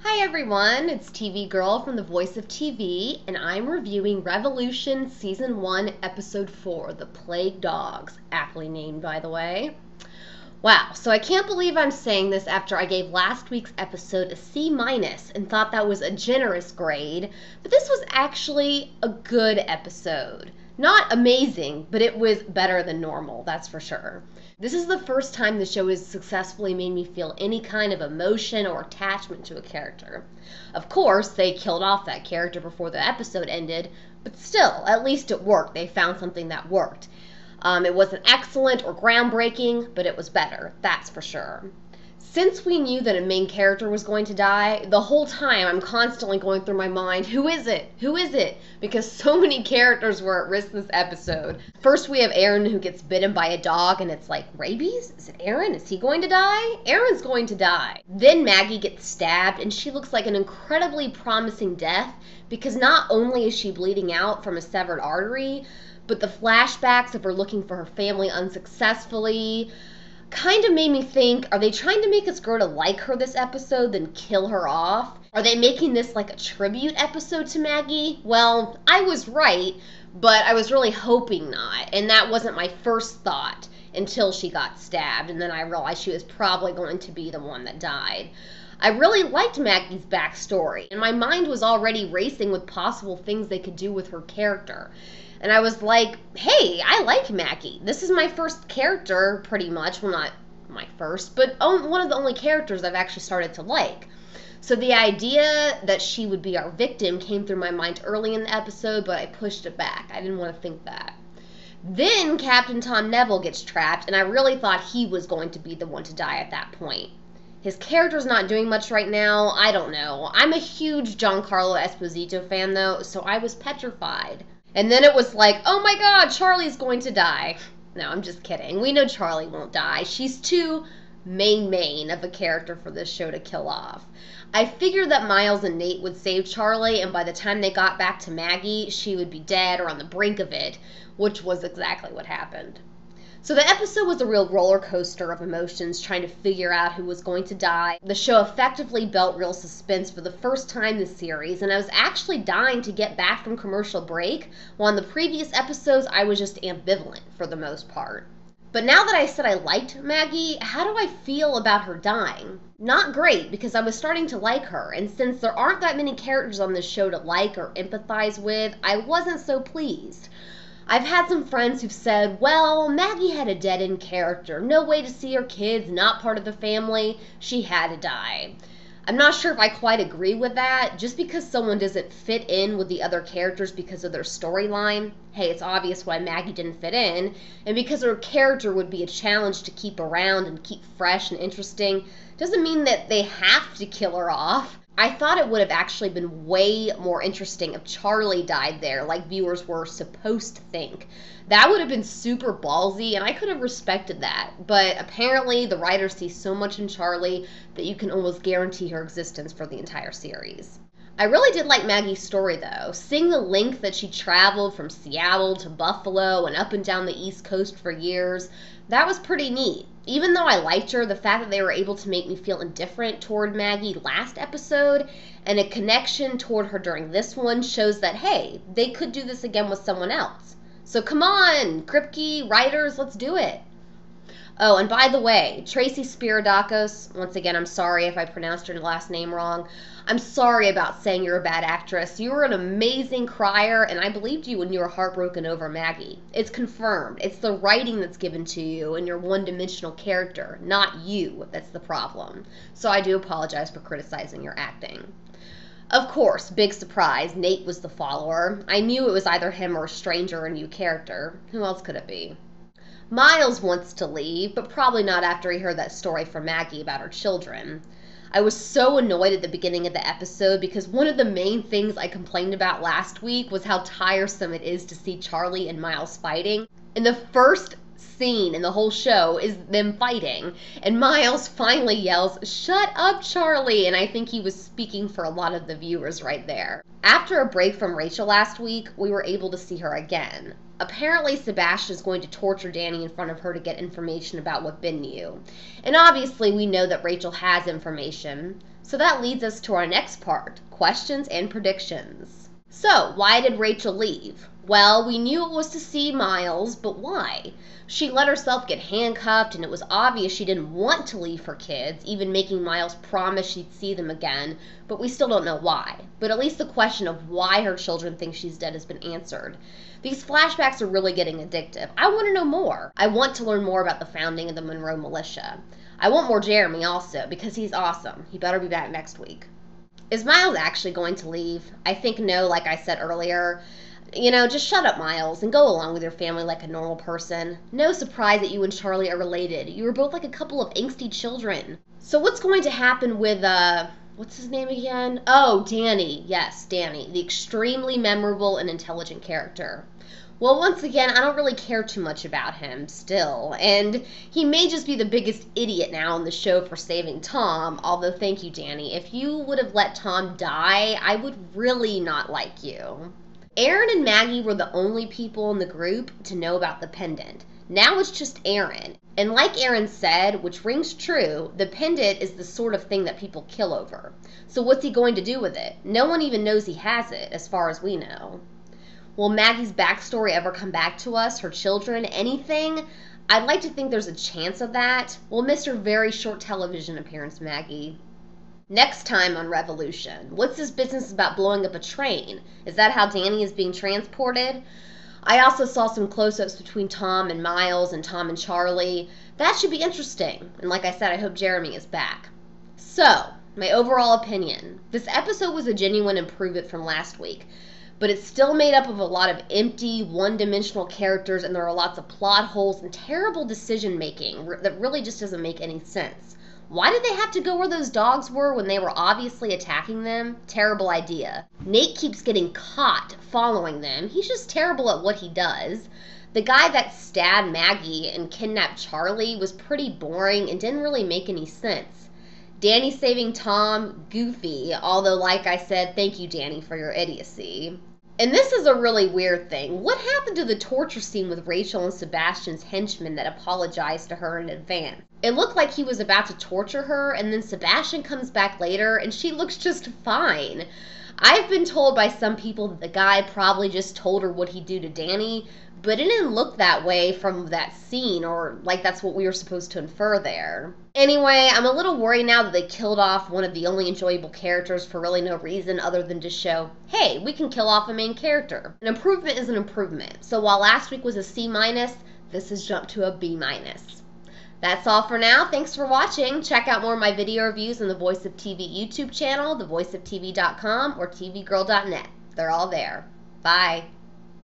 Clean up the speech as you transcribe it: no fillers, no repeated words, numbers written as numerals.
Hi everyone, it's TV Girl from The Voice of TV, and I'm reviewing Revolution Season 1, Episode 4, The Plague Dogs, aptly named by the way. Wow, so I can't believe I'm saying this after I gave last week's episode a C- and thought that was a generous grade, but this was actually a good episode. Not amazing, but it was better than normal, that's for sure. This is the first time the show has successfully made me feel any kind of emotion or attachment to a character. Of course, they killed off that character before the episode ended, but still, at least it worked. They found something that worked. It wasn't excellent or groundbreaking, but it was better, that's for sure. Since we knew that a main character was going to die, the whole time I'm constantly going through my mind, who is it? Who is it? Because so many characters were at risk this episode. First we have Aaron who gets bitten by a dog and it's like, rabies? Is it Aaron? Is he going to die? Aaron's going to die. Then Maggie gets stabbed and she looks like an incredibly promising death because not only is she bleeding out from a severed artery, but the flashbacks of her looking for her family unsuccessfully kind of made me think, are they trying to make us grow to like her this episode, then kill her off? Are they making this like a tribute episode to Maggie? Well, I was right, but I was really hoping not, and that wasn't my first thought until she got stabbed, and then I realized she was probably going to be the one that died. I really liked Maggie's backstory, and my mind was already racing with possible things they could do with her character. And I was like, hey, I like Maggie. This is my first character, pretty much. Well, not my first, but one of the only characters I've actually started to like. So the idea that she would be our victim came through my mind early in the episode, but I pushed it back. I didn't want to think that. Then Captain Tom Neville gets trapped, and I really thought he was going to be the one to die at that point. His character's not doing much right now. I don't know. I'm a huge Giancarlo Esposito fan, though, so I was petrified. And then it was like, oh my god, Charlie's going to die. No, I'm just kidding. We know Charlie won't die. She's too main of a character for this show to kill off. I figured that Miles and Nate would save Charlie, and by the time they got back to Maggie, she would be dead or on the brink of it, which was exactly what happened. So the episode was a real roller coaster of emotions trying to figure out who was going to die. The show effectively built real suspense for the first time this series, and I was actually dying to get back from commercial break, while in the previous episodes I was just ambivalent for the most part. But now that I said I liked Maggie, how do I feel about her dying? Not great, because I was starting to like her, and since there aren't that many characters on this show to like or empathize with, I wasn't so pleased. I've had some friends who've said, well, Maggie had a dead-end character, no way to see her kids, not part of the family, she had to die. I'm not sure if I quite agree with that. Just because someone doesn't fit in with the other characters because of their storyline, hey, it's obvious why Maggie didn't fit in, and because her character would be a challenge to keep around and keep fresh and interesting, doesn't mean that they have to kill her off. I thought it would have actually been way more interesting if Charlie died there, like viewers were supposed to think. That would have been super ballsy, and I could have respected that. But apparently, the writers see so much in Charlie that you can almost guarantee her existence for the entire series. I really did like Maggie's story, though. Seeing the length that she traveled from Seattle to Buffalo and up and down the East Coast for years, that was pretty neat. Even though I liked her, the fact that they were able to make me feel indifferent toward Maggie last episode and a connection toward her during this one shows that, hey, they could do this again with someone else. So come on, Kripke, writers, let's do it. Oh, and by the way, Tracy Spiridakos, once again, I'm sorry if I pronounced her last name wrong. I'm sorry about saying you're a bad actress. You were an amazing crier, and I believed you when you were heartbroken over Maggie. It's confirmed. It's the writing that's given to you and your one-dimensional character, not you, that's the problem. So I do apologize for criticizing your acting. Of course, big surprise, Nate was the follower. I knew it was either him or a stranger or a new character. Who else could it be? Miles wants to leave, but probably not after he heard that story from Maggie about her children. I was so annoyed at the beginning of the episode because one of the main things I complained about last week was how tiresome it is to see Charlie and Miles fighting. In the first scene in the whole show is them fighting, and Miles finally yells, "Shut up, Charlie!" And I think he was speaking for a lot of the viewers right there. After a break from Rachel last week, we were able to see her again. Apparently, Sebastian is going to torture Danny in front of her to get information about what Ben knew. And obviously, we know that Rachel has information. So that leads us to our next part, questions and predictions. So, why did Rachel leave? Well, we knew it was to see Miles, but why? She let herself get handcuffed, and it was obvious she didn't want to leave her kids, even making Miles promise she'd see them again, but we still don't know why. But at least the question of why her children think she's dead has been answered. These flashbacks are really getting addictive. I want to know more. I want to learn more about the founding of the Monroe Militia. I want more Jeremy also, because he's awesome. He better be back next week. Is Miles actually going to leave? I think no, like I said earlier. Just shut up, Miles, and go along with your family like a normal person. No surprise that you and Charlie are related. You were both like a couple of angsty children. So what's going to happen with, what's his name again? Oh, Danny. Yes, Danny, the extremely memorable and intelligent character. Well, once again, I don't really care too much about him still, and he may just be the biggest idiot now in the show for saving Tom, although thank you, Danny. If you would have let Tom die, I would really not like you. Aaron and Maggie were the only people in the group to know about the pendant. Now it's just Aaron. And like Aaron said, which rings true, the pendant is the sort of thing that people kill over. So what's he going to do with it? No one even knows he has it, as far as we know. Will Maggie's backstory ever come back to us, her children, anything? I'd like to think there's a chance of that. We'll miss her very short television appearance, Maggie. Next time on Revolution, what's this business about blowing up a train? Is that how Danny is being transported? I also saw some close-ups between Tom and Miles and Tom and Charlie. That should be interesting. And like I said, I hope Jeremy is back. So, my overall opinion. This episode was a genuine improvement from last week, but it's still made up of a lot of empty, one-dimensional characters, and there are lots of plot holes and terrible decision-making that really just doesn't make any sense. Why did they have to go where those dogs were when they were obviously attacking them? Terrible idea. Nate keeps getting caught following them. He's just terrible at what he does. The guy that stabbed Maggie and kidnapped Charlie was pretty boring and didn't really make any sense. Danny saving Tom, goofy, although like I said, thank you, Danny, for your idiocy. And this is a really weird thing. What happened to the torture scene with Rachel and Sebastian's henchman that apologized to her in advance? It looked like he was about to torture her, and then Sebastian comes back later, and she looks just fine. I've been told by some people that the guy probably just told her what he'd do to Danny, but it didn't look that way from that scene, or like that's what we were supposed to infer there. Anyway, I'm a little worried now that they killed off one of the only enjoyable characters for really no reason other than to show, hey, we can kill off a main character. An improvement is an improvement. So while last week was a C-, this has jumped to a B-. That's all for now. Thanks for watching. Check out more of my video reviews on the Voice of TV YouTube channel, thevoiceoftv.com, or tvgirl.net. They're all there. Bye.